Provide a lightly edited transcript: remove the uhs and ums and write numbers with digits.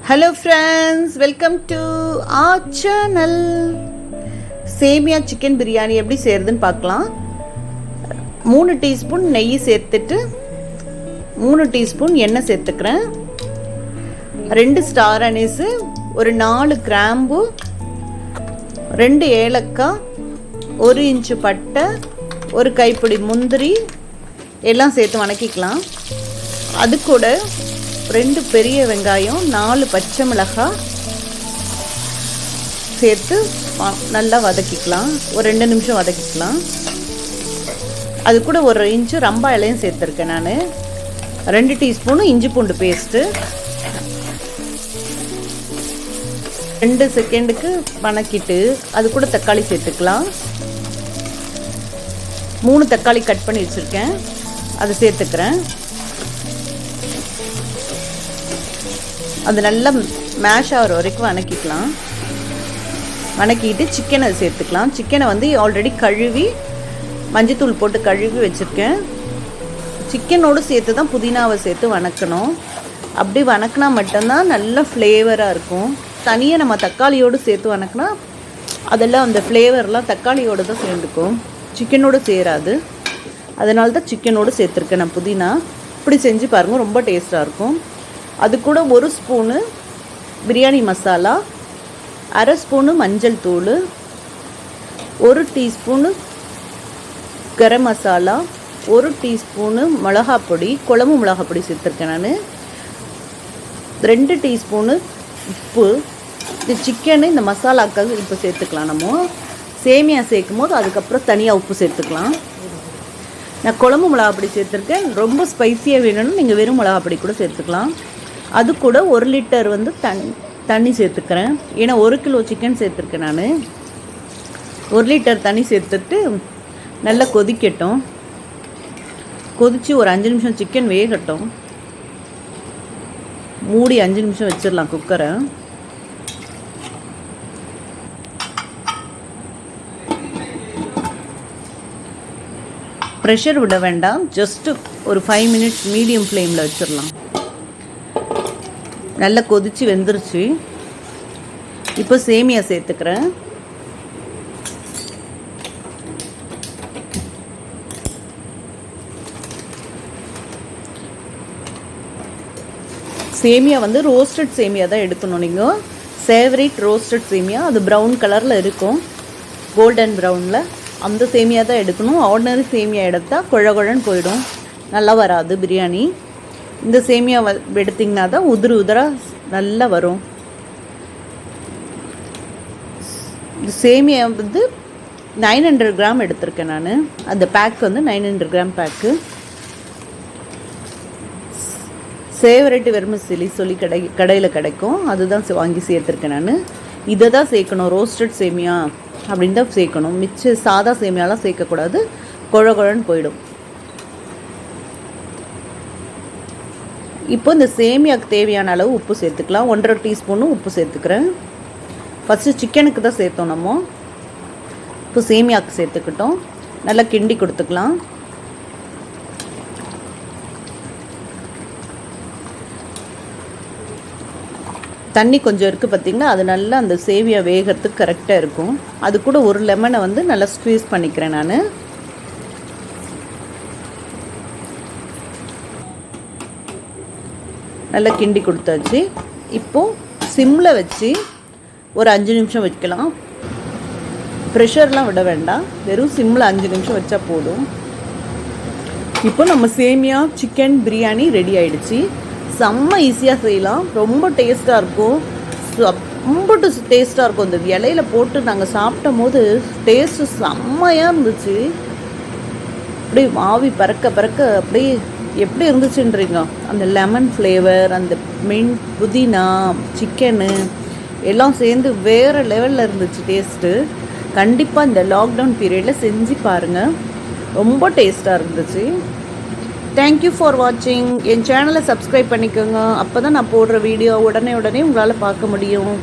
Hello friends, welcome to our channel. சேமியா chicken biryani எப்படி செய்யறதுன்னு பார்க்கலாம். 3 டீஸ்பூன் நெய் சேர்த்துட்டு 3 டீஸ்பூன் எண்ணெய் சேர்த்துக்கிறேன். 2 ஸ்டார் அனீஸ், ஒரு 4 கிராம்பு, 2 ஏலக்காய், 1 இன்ச்சு பட்டை, ஒரு கைப்பிடி முந்திரி எல்லாம் சேர்த்து வணக்கிக்கலாம். அது கூட 2 பெரிய வெங்காயம், 4 பச்சை மிளகாய் சேர்த்து நல்லா வதக்கிக்கலாம். ஒரு 2 நிமிஷம் வதக்கிக்கலாம். அது கூட 1 இன்ச்சு ரம்பா இலையும் சேர்த்துருக்கேன் நான். 2 டீஸ்பூனு இஞ்சி பூண்டு பேஸ்ட்டு. 2 செகண்டுக்கு வணக்கிட்டு அது கூட தக்காளி சேர்த்துக்கலாம். 3 தக்காளி கட் பண்ணி வச்சுருக்கேன், அதை சேர்த்துக்கிறேன். அது நல்லா மேஷ் ஆகிற வரைக்கும் வணக்கிக்கலாம். வணக்கிட்டு சிக்கனை சேர்த்துக்கலாம். சிக்கனை வந்து ஆல்ரெடி கழுவி மஞ்சத்தூள் போட்டு கழுவி வச்சுருக்கேன். சிக்கனோடு சேர்த்து தான் புதினாவை சேர்த்து வணக்கணும். அப்படி வணக்கினா மட்டும்தான் நல்ல ஃப்ளேவராக இருக்கும். தனியாக நம்ம தக்காளியோடு சேர்த்து வணக்கினா அதெல்லாம் அந்த ஃப்ளேவர்லாம் தக்காளியோடு தான் சேர்ந்துக்கும், சிக்கனோடு சேராது. அதனால தான் சிக்கனோடு சேர்த்துருக்கேன் நான் புதினா. இப்படி செஞ்சு பாருங்கள், ரொம்ப டேஸ்ட்டாக இருக்கும். அது கூட 1 ஸ்பூனு பிரியாணி மசாலா, 1/2 ஸ்பூனு மஞ்சள் தூள், 1 டீஸ்பூனு கரம் மசாலா, 1 டீஸ்பூனு மிளகாப்பொடி, குழம்பு மிளகாப்பொடி சேர்த்துருக்கேன் நான், 2 டீஸ்பூனு உப்பு. இந்த சிக்கனு இந்த மசாலாக்காக இப்போ சேர்த்துக்கலாம். நம்ம சேமியா சேர்க்கும் போது அதுக்கப்புறம் தனியாக உப்பு சேர்த்துக்கலாம். நான் குழம்பு மிளகாப்பொடி சேர்த்துருக்கேன். ரொம்ப ஸ்பைஸியாக வேணும்னு நீங்கள் வெறும் மிளகாப்பொடி கூட சேர்த்துக்கலாம். அது கூட 1 லிட்டர் வந்து தண்ணி சேர்த்துக்கிறேன். ஏன்னா 1 கிலோ சிக்கன் சேர்த்துருக்கேன் நான். 1 லிட்டர் தண்ணி சேர்த்துட்டு நல்லா கொதிக்கட்டும். கொதித்து ஒரு 5 நிமிஷம் சிக்கன் வேகட்டும். மூடி 5 நிமிஷம் வச்சிடலாம் குக்கரை. ப்ரெஷர் விட வேண்டாம், ஜஸ்ட்டு ஒரு 5 மினிட்ஸ் மீடியம் ஃப்ளேமில் வச்சிடலாம். நல்லா கொதித்து வெந்துருச்சு. இப்போ சேமியா சேர்த்துக்கிறேன். சேமியா வந்து ரோஸ்டட் சேமியா தான் எடுக்கணும். நீங்கள் ஃபேவரட் ரோஸ்டட் சேமியா, அது ப்ரௌன் கலரில் இருக்கும், கோல்டன் ப்ரௌனில், அந்த சேமியா தான் எடுக்கணும். ஆர்டினரி சேமியா எடுத்தால் குழகுழன்னு போயிடும், நல்லா வராது பிரியாணி. இந்த சேமியா எடுத்திங்கன்னா தான் உதிராக நல்லா வரும். இந்த சேமியா வந்து 900 கிராம் எடுத்திருக்கேன் நான். அந்த பேக் வந்து 900 கிராம் பேக்கு. ஃபேவரட் வெர்மிசெல்லி சொல்லி கடையில் கிடைக்கும், அதுதான் வாங்கி சேர்த்துருக்கேன் நான். இதை தான் சேர்க்கணும், ரோஸ்டட் சேமியா அப்படின்னு தான் சேர்க்கணும். மிச்ச சாதா சேமியாலாம் சேர்க்கக்கூடாது, குழகுழன்னு போயிடும். இப்போ இந்த சேமியாவுக்கு தேவையான அளவு உப்பு சேர்த்துக்கலாம். 1.5 டீஸ்பூனு உப்பு சேர்த்துக்கிறேன். ஃபஸ்ட்டு சிக்கனுக்கு தான் சேர்த்தோம் நம்ம. இப்போ சேமியாவுக்கு சேர்த்துக்கிட்டோம். நல்லா கிண்டி கொடுத்துக்கலாம். தண்ணி கொஞ்சம் இருக்குது பார்த்திங்கன்னா, அது நல்லா அந்த சேமியா வேகிறதுக்கு கரெக்டாக இருக்கும். அது கூட 1 லெமனை வந்து நல்லா ஸ்க்வீஸ் பண்ணிக்கிறேன் நான். நல்லா கிண்டி கொடுத்தாச்சு. இப்போது சிம்மில் வச்சு ஒரு 5 நிமிஷம் வைக்கலாம். ப்ரெஷர்லாம் விட வேண்டாம், வெறும் சிம்மில் 5 நிமிஷம் வச்சா போதும். இப்போ நம்ம சேமியா சிக்கன் பிரியாணி ரெடி ஆகிடுச்சு. செம்ம ஈஸியாக செய்யலாம், ரொம்ப டேஸ்ட்டாக இருக்கும். ரொம்ப டேஸ்ட்டாக இருக்கும். இந்த இலையில் போட்டு நாங்கள் சாப்பிடும் போது டேஸ்ட்டு செம்மையாக இருந்துச்சு. அப்படியே ஆவி பறக்க பறக்க அப்படியே எப்படி இருந்துச்சுன்றீங்க. அந்த லெமன் ஃப்ளேவர், அந்த மின்ட், புதினா, சிக்கனு எல்லாம் சேர்ந்து வேறு லெவலில் இருந்துச்சு டேஸ்ட்டு. கண்டிப்பாக இந்த லாக்டவுன் பீரியடில் செஞ்சு பாருங்கள், ரொம்ப டேஸ்ட்டாக இருந்துச்சு. தேங்க்யூ ஃபார் வாட்சிங். என் சேனலை சப்ஸ்கிரைப் பண்ணிக்கோங்க, அப்போ தான் நான் போடுற வீடியோ உடனே உங்களால் பார்க்க முடியும்.